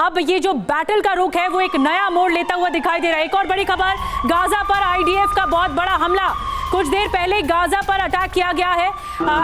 अब ये जो बैटल का रुख है वो एक नया मोड़ लेता हुआ दिखाई दे रहा है। एक और बड़ी खबर, गाजा पर आईडीएफ का बहुत बड़ा हमला। कुछ देर पहले गाजा पर अटैक किया गया है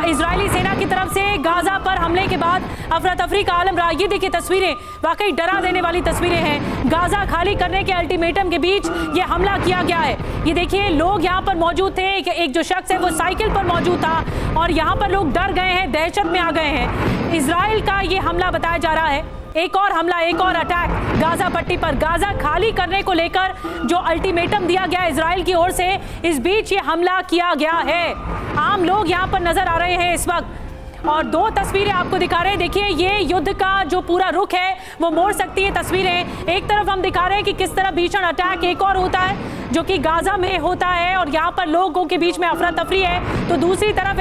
इजरायली सेना की तरफ से। गाजा पर हमले के बाद अफरा तफरी का आलम रहा। ये देखिए तस्वीरें, वाकई डरा देने वाली तस्वीरें हैं। गाजा खाली करने के अल्टीमेटम के बीच ये हमला किया गया है। ये देखिए लोग यहाँ पर मौजूद थे, एक जो शख्स है वो साइकिल पर मौजूद था और यहाँ पर लोग डर गए हैं, दहशत में आ गए हैं। इजराइल का ये हमला बताया जा रहा है। एक और हमला, एक और अटैक गाजा पट्टी पर। गाजा खाली करने को लेकर जो अल्टीमेटम दिया गया इजराइल की ओर से, इस बीच ये हमला किया गया है। आम लोग यहाँ पर नजर आ रहे हैं इस वक्त और दो तस्वीरें आपको दिखा रहे हैं। देखिए ये युद्ध का जो पूरा रुख है वो मोड़ सकती है तस्वीरें। एक तरफ हम दिखा रहे हैं कि किस तरह भीषण अटैक एक और होता है जो कि गाजा में होता है और यहाँ पर लोगों के बीच में अफरा तफरी है, तो दूसरी तरफ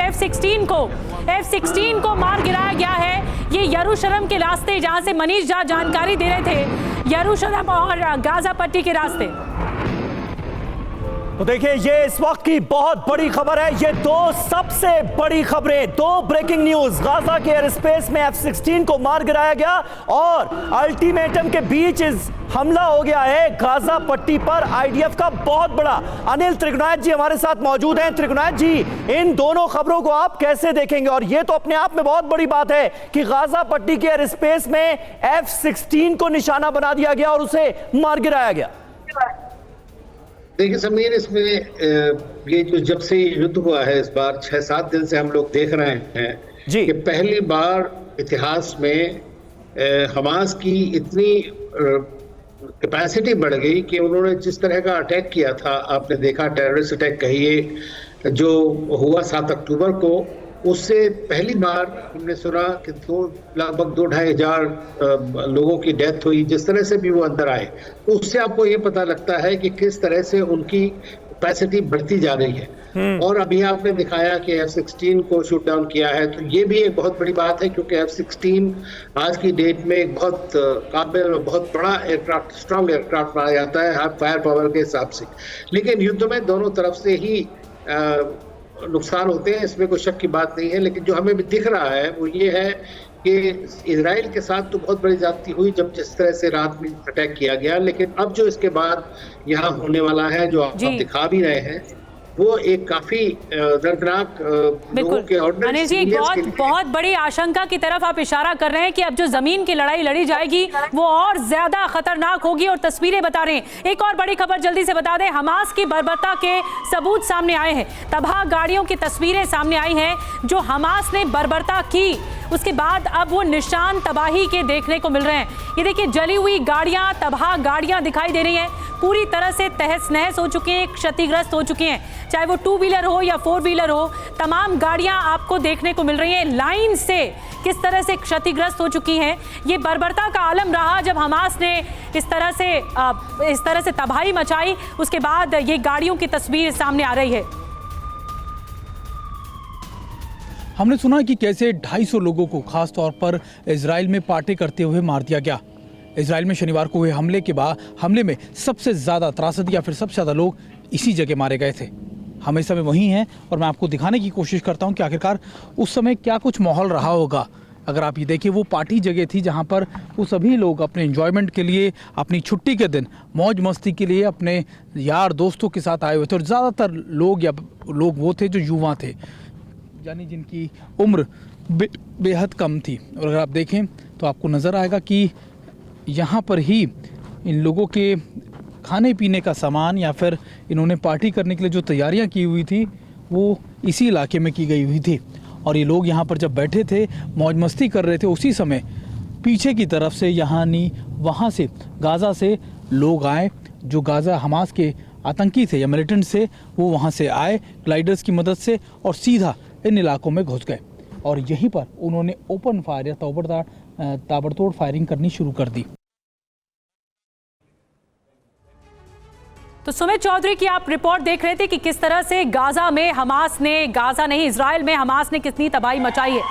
F-16 को मार गिराया गया है। ये यरूशलेम के रास्ते, जहाँ से मनीष झा जानकारी दे रहे थे, यरूशलेम और गाजा पट्टी के रास्ते। तो देखिए ये इस वक्त की बहुत बड़ी खबर है। ये दो सबसे बड़ी खबरें, दो ब्रेकिंग न्यूज। गाजा के एयर स्पेस में F-16 को मार गिराया गया और अल्टीमेटम के बीच इस हमला हो गया है गाजा पट्टी पर आईडीएफ का बहुत बड़ा। अनिल त्रिगुनायत जी हमारे साथ मौजूद हैं। त्रिगुनायत जी, इन दोनों खबरों को आप कैसे देखेंगे? और ये तो अपने आप में बहुत बड़ी बात है कि गाजा पट्टी के एयर स्पेस में F-16 को निशाना बना दिया गया और उसे मार गिराया गया। देखिए समीर, इसमें ये जो जब से युद्ध हुआ है इस बार 6-7 दिन से हम लोग देख रहे हैं जी कि पहली बार इतिहास में हमास की इतनी कैपेसिटी बढ़ गई कि उन्होंने जिस तरह का अटैक किया था, आपने देखा टेररिस्ट अटैक कहिए जो हुआ 7 अक्टूबर को, उससे पहली बार हमने सुना कि लगभग 2-2.5 हजार लोगों की डेथ हुई। जिस तरह से भी वो अंदर आए, तो उससे आपको ये पता लगता है कि किस तरह से उनकी कैपेसिटी बढ़ती जा रही है। और अभी आपने दिखाया कि F-16 को शूट डाउन किया है, तो ये भी एक बहुत बड़ी बात है क्योंकि F-16 आज की डेट में एक बहुत काबिल और बहुत बड़ा एयरक्राफ्ट, स्ट्रॉन्ग एयरक्राफ्ट माना जाता है हर फायर पावर के हिसाब से। लेकिन युद्ध में दोनों तरफ से ही नुकसान होते हैं, इसमें कोई शक की बात नहीं है। लेकिन जो हमें भी दिख रहा है वो ये है कि इजराइल के साथ तो बहुत बड़ी ज्यादती हुई जब जिस तरह से रात में अटैक किया गया, लेकिन अब जो इसके बाद यहाँ होने वाला है, जो आप दिखा भी रहे हैं, वो एक काफी दर्दनाक लोगों के ऑर्डर। अनिल जी, बहुत बड़ी आशंका की तरफ आप इशारा कर रहे हैं कि अब जो जमीन की लड़ाई लड़ी जाएगी वो और ज्यादा खतरनाक होगी और तस्वीरें बता रहे हैं। एक और बड़ी खबर जल्दी से बता दें, हमास की बर्बरता के सबूत सामने आए हैं। तबाह गाड़ियों की तस्वीरें सामने आई हैं जो हमास ने बर्बरता की, उसके बाद अब वो निशान तबाही के देखने को मिल रहे हैं। ये देखिए जली हुई गाड़ियां, तबाह गाड़ियां दिखाई दे रही हैं, पूरी तरह से तहस नहस हो चुकी हैं, क्षतिग्रस्त हो चुकी हैं। चाहे वो 2 व्हीलर हो या 4 व्हीलर हो, तमाम गाड़ियां आपको देखने को मिल रही हैं लाइन से किस तरह से क्षतिग्रस्त हो चुकी हैं। ये बर्बरता का आलम रहा जब हमास ने इस तरह से तबाही मचाई, उसके बाद ये गाड़ियों की तस्वीर सामने आ रही है। हमने सुना कि कैसे 250 लोगों को खास तौर पर इजराइल में पार्टी करते हुए मार दिया गया। इजराइल में शनिवार को हुए हमले में सबसे ज़्यादा त्रासदी या फिर सबसे ज़्यादा लोग इसी जगह मारे गए थे। हम इस समय वहीं हैं और मैं आपको दिखाने की कोशिश करता हूं कि आखिरकार उस समय क्या कुछ माहौल रहा होगा। अगर आप ये देखिए, वो पार्टी जगह थी जहां पर वो सभी लोग अपने एंजॉयमेंट के लिए, अपनी छुट्टी के दिन मौज मस्ती के लिए अपने यार दोस्तों के साथ आए हुए थे। और ज़्यादातर लोग वो थे जो युवा थे, यानी जिनकी उम्र बेहद कम थी। और अगर आप देखें तो आपको नज़र आएगा कि यहाँ पर ही इन लोगों के खाने पीने का सामान या फिर इन्होंने पार्टी करने के लिए जो तैयारियां की हुई थी वो इसी इलाके में की गई हुई थी। और ये लोग यहाँ पर जब बैठे थे, मौज मस्ती कर रहे थे, उसी समय पीछे की तरफ से वहाँ से गाज़ा से लोग आए जो गाज़ा हमास के आतंकी थे या मिलिटेंट से, वो वहाँ से आए ग्लाइडर्स की मदद से और सीधा इन इलाकों में घुस गए और यहीं पर उन्होंने ओपन फायर या ताबड़तोड़ फायरिंग करनी शुरू कर दी। तो सुमित चौधरी की आप रिपोर्ट देख रहे थे कि किस तरह से गाजा नहीं, इजराइल में हमास ने कितनी तबाही मचाई है।